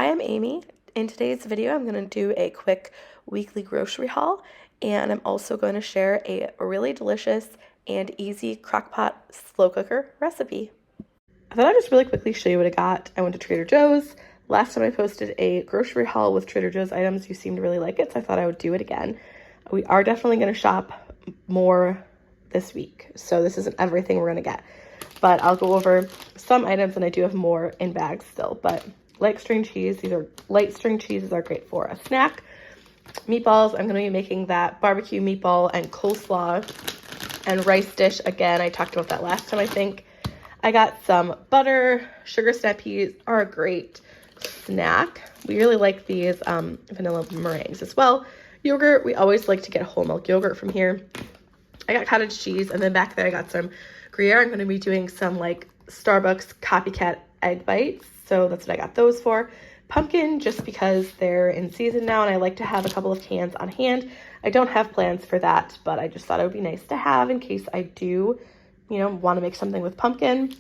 Hi, I'm Amy. In today's video, I'm going to do a quick weekly grocery haul, and I'm also going to share a really delicious and easy crockpot slow cooker recipe. I thought I'd just really quickly show you what I got. I went to Trader Joe's. Last time I posted a grocery haul with Trader Joe's items, you seemed to really like it, so I thought I would do it again. We are definitely going to shop more this week, so this isn't everything we're going to get. But I'll go over some items, and I do have more in bags still. But light string cheese, these are light string cheeses are great for a snack. Meatballs, I'm going to be making that barbecue meatball and coleslaw and rice dish again. I talked about that last time, I think. I got some butter. Sugar snap peas are a great snack. We really like these vanilla meringues as well. Yogurt, we always like to get whole milk yogurt from here. I got cottage cheese, and then back there I got some Gruyere. I'm going to be doing some like Starbucks copycat egg bites, so that's what I got those for. Pumpkin, just because they're in season now, and I like to have a couple of cans on hand. I don't have plans for that, but I just thought it would be nice to have in case I do, want to make something with pumpkin.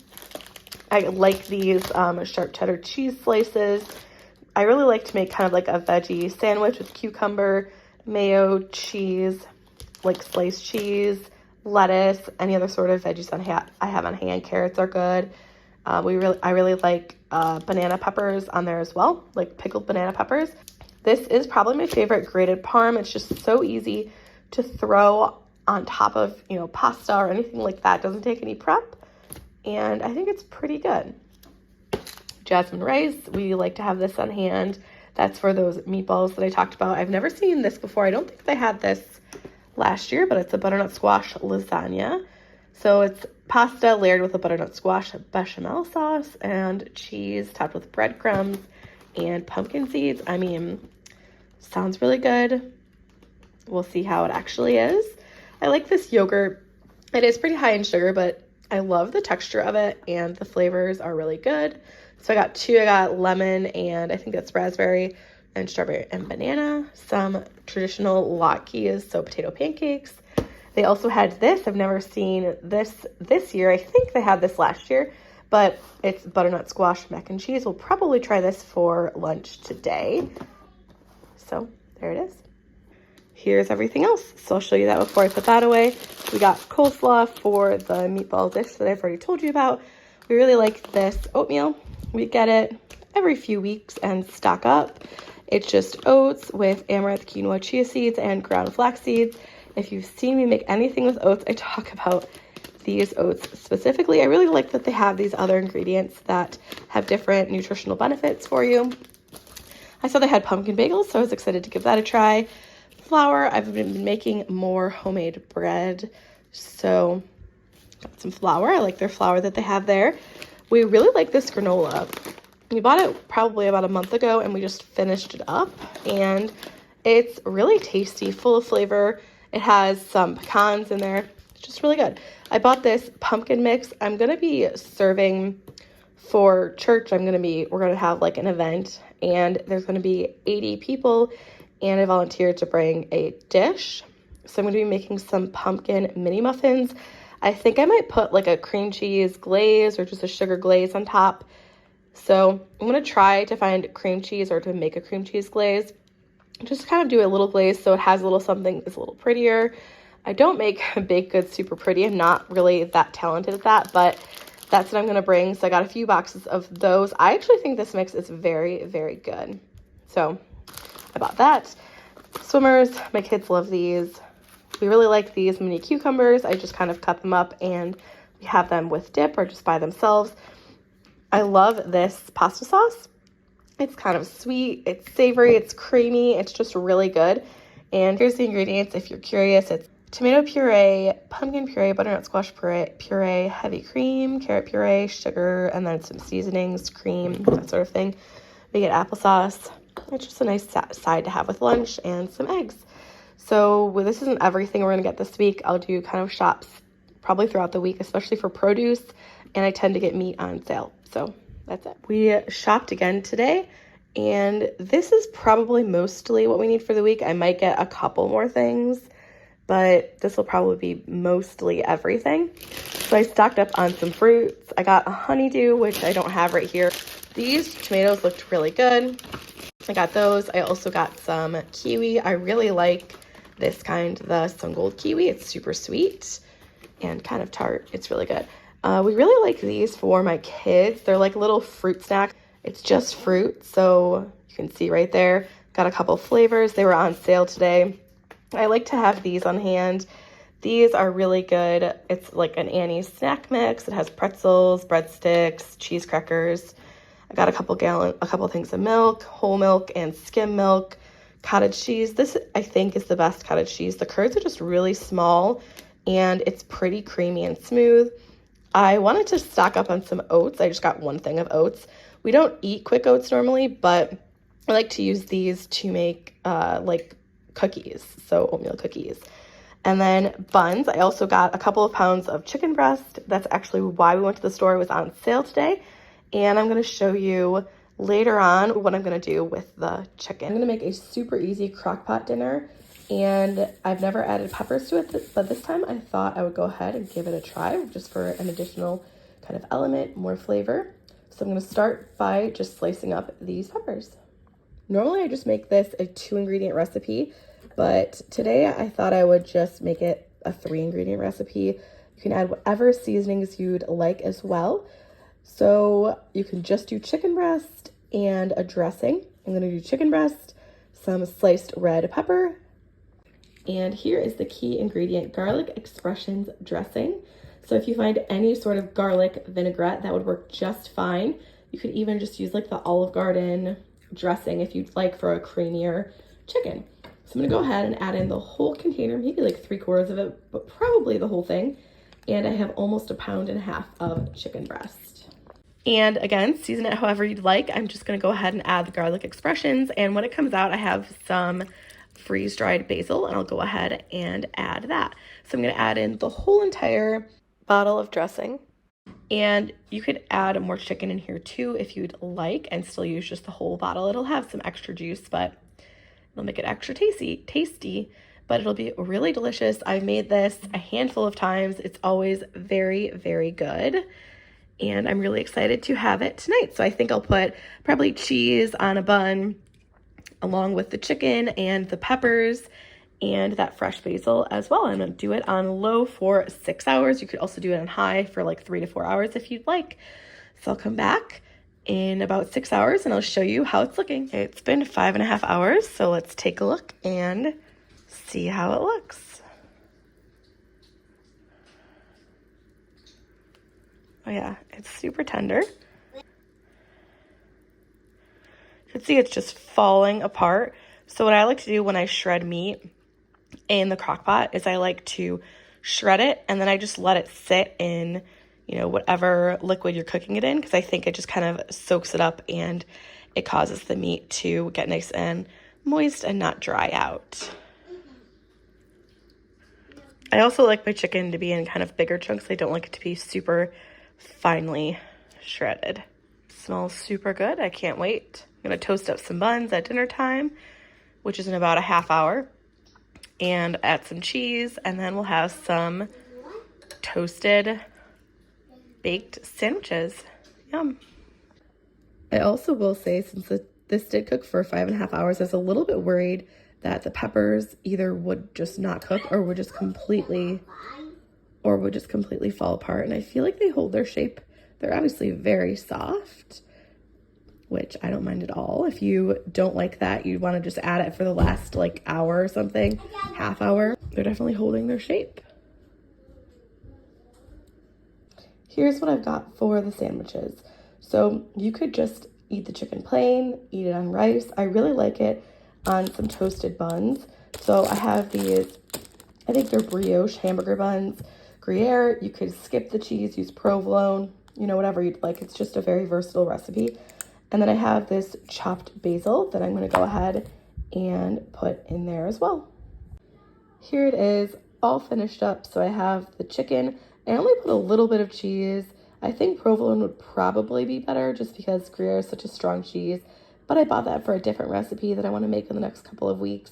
I like these sharp cheddar cheese slices. I really like to make kind of like a veggie sandwich with cucumber, mayo, cheese, like sliced cheese, lettuce, any other sort of veggies I have on hand. Carrots are good. I really like banana peppers on there as well, like pickled banana peppers. This is probably my favorite grated parm. It's just so easy to throw on top of, pasta or anything like that. It doesn't take any prep, and I think it's pretty good. Jasmine rice, we like to have this on hand. That's for those meatballs that I talked about. I've never seen this before. I don't think they had this last year, but it's a butternut squash lasagna. So it's pasta layered with a butternut squash bechamel sauce and cheese topped with breadcrumbs and pumpkin seeds. I mean, sounds really good. We'll see how it actually is. I like this yogurt. It is pretty high in sugar, but I love the texture of it, and the flavors are really good. So I got two. I got lemon, and I think that's raspberry, and strawberry and banana. Some traditional latkes, so potato pancakes. They also had this. I've never seen this year. I think they had this last year, but it's butternut squash mac and cheese. We'll probably try this for lunch today. So there it is. Here's everything else. So I'll show you that before I put that away. We got coleslaw for the meatball dish that I've already told you about. We really like this oatmeal. We get it every few weeks and stock up. It's just oats with amaranth, quinoa, chia seeds, and ground flax seeds. If you've seen me make anything with oats, I talk about these oats specifically. I really like that they have these other ingredients that have different nutritional benefits for you. I saw they had pumpkin bagels, so I was excited to give that a try. Flour, I've been making more homemade bread, so got some flour. I like their flour that they have there. We really like this granola. We bought it probably about a month ago, and we just finished it up, and it's really tasty, full of flavor. It has some pecans in there. It's just really good. I bought this pumpkin mix. I'm going to be serving for church. We're going to have like an event, and there's going to be 80 people, and I volunteered to bring a dish. So I'm going to be making some pumpkin mini muffins. I think I might put like a cream cheese glaze or just a sugar glaze on top. So I'm going to try to find cream cheese or to make a cream cheese glaze. Just kind of do a little glaze so it has a little something that's a little prettier. I don't make baked goods super pretty. I'm not really that talented at that, but that's what I'm going to bring. So I got a few boxes of those. I actually think this mix is very, very good. So I bought that. Swimmers, my kids love these. We really like these mini cucumbers. I just kind of cut them up, and we have them with dip or just by themselves. I love this pasta sauce. It's kind of sweet, it's savory, it's creamy, it's just really good. And here's the ingredients if you're curious. It's tomato puree, pumpkin puree, butternut squash puree, heavy cream, carrot puree, sugar, and then some seasonings, cream, that sort of thing. We get applesauce. It's just a nice side to have with lunch, and some eggs. So this isn't everything we're going to get this week. I'll do kind of shops probably throughout the week, especially for produce, and I tend to get meat on sale. So that's it. We shopped again today, and this is probably mostly what we need for the week. I might get a couple more things, but this will probably be mostly everything. So I stocked up on some fruits. I got a honeydew, which I don't have right here. These tomatoes looked really good. I got those. I also got some kiwi. I really like this kind, the Sun Gold kiwi. It's super sweet and kind of tart. It's really good. We really like these for my kids. They're like little fruit snacks. It's just fruit, so you can see right there. Got a couple flavors. They were on sale today. I like to have these on hand. These are really good. It's like an Annie's snack mix. It has pretzels, breadsticks, cheese crackers. I got a couple things of milk, whole milk and skim milk, cottage cheese. This, I think, is the best cottage cheese. The curds are just really small and it's pretty creamy and smooth. I wanted to stock up on some oats. I just got one thing of oats. We don't eat quick oats normally, but I like to use these to make like cookies, so oatmeal cookies. And then buns. I also got a couple of pounds of chicken breast. That's actually why we went to the store. It was on sale today. And I'm going to show you later on what I'm going to do with the chicken. I'm going to make a super easy crock pot dinner. And I've never added peppers to it, but this time I thought I would go ahead and give it a try just for an additional kind of element, more flavor. So I'm going to start by just slicing up these peppers. Normally I just make this a 2-ingredient recipe, but today I thought I would just make it a 3-ingredient recipe. You can add whatever seasonings you'd like as well. So you can just do chicken breast and a dressing. I'm going to do chicken breast, some sliced red pepper, and here is the key ingredient, garlic expressions dressing. So if you find any sort of garlic vinaigrette, that would work just fine. You could even just use like the Olive Garden dressing if you'd like for a creamier chicken. So I'm gonna go ahead and add in the whole container, maybe like 3/4 of it, but probably the whole thing. And I have almost 1.5 pounds of chicken breast. And again, season it however you'd like. I'm just gonna go ahead and add the garlic expressions. And when it comes out, I have some freeze-dried basil, and I'll go ahead and add that. So I'm gonna add in the whole entire bottle of dressing. And you could add more chicken in here too if you'd like and still use just the whole bottle. It'll have some extra juice, but it'll make it extra tasty, but it'll be really delicious. I've made this a handful of times. It's always very, very good. And I'm really excited to have it tonight. So I think I'll put probably cheese on a bun along with the chicken and the peppers and that fresh basil as well. I'm gonna do it on low for 6 hours. You could also do it on high for like 3 to 4 hours if you'd like. So I'll come back in about 6 hours and I'll show you how it's looking. It's been 5.5 hours, so let's take a look and see how it looks. Oh yeah, it's super tender. You can see it's just falling apart. So what I like to do when I shred meat in the crock pot is I like to shred it and then I just let it sit in, you know, whatever liquid you're cooking it in, because I think it just kind of soaks it up and it causes the meat to get nice and moist and not dry out. I also like my chicken to be in kind of bigger chunks. I don't like it to be super finely shredded. It smells super good. I can't wait. I'm gonna toast up some buns at dinner time, which is in about a half hour, and add some cheese, and then we'll have some toasted baked sandwiches. Yum. I also will say, since this did cook for 5.5 hours, I was a little bit worried that the peppers either would just not cook or would just completely fall apart. And I feel like they hold their shape. They're obviously very soft, which I don't mind at all. If you don't like that, you'd want to just add it for the last like hour or something, half hour. They're definitely holding their shape. Here's what I've got for the sandwiches. So you could just eat the chicken plain, eat it on rice. I really like it on some toasted buns. So I have these, I think they're brioche hamburger buns, Gruyere. You could skip the cheese, use provolone, you know, whatever you'd like. It's just a very versatile recipe. And then I have this chopped basil that I'm gonna go ahead and put in there as well. Here it is, all finished up. So I have the chicken. I only put a little bit of cheese. I think provolone would probably be better just because Gruyere is such a strong cheese, but I bought that for a different recipe that I wanna make in the next couple of weeks.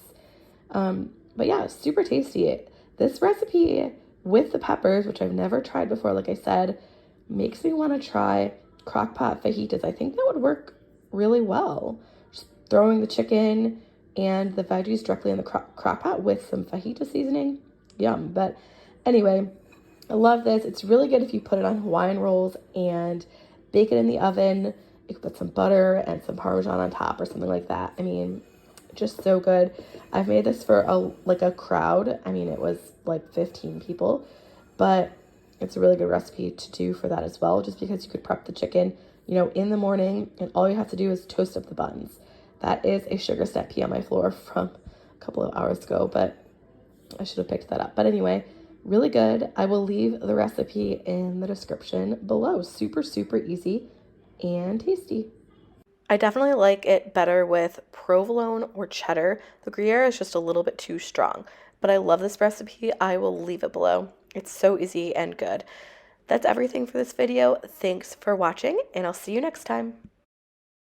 But yeah, super tasty. this recipe with the peppers, which I've never tried before, like I said, makes me want to try crock pot fajitas. I think that would work really well. Just throwing the chicken and the veggies directly in the crock pot with some fajita seasoning. Yum. But anyway, I love this. It's really good if you put it on Hawaiian rolls and bake it in the oven. You can put some butter and some Parmesan on top or something like that. I mean, just so good. I've made this for a crowd. I mean, it was like 15 people, but it's a really good recipe to do for that as well, just because you could prep the chicken, in the morning, and all you have to do is toast up the buns. That is a sugar snap pea on my floor from a couple of hours ago, but I should have picked that up. But anyway, really good. I will leave the recipe in the description below. Super, super easy and tasty. I definitely like it better with provolone or cheddar. The Gruyere is just a little bit too strong, but I love this recipe. I will leave it below. It's so easy and good. That's everything for this video. Thanks for watching, and I'll see you next time.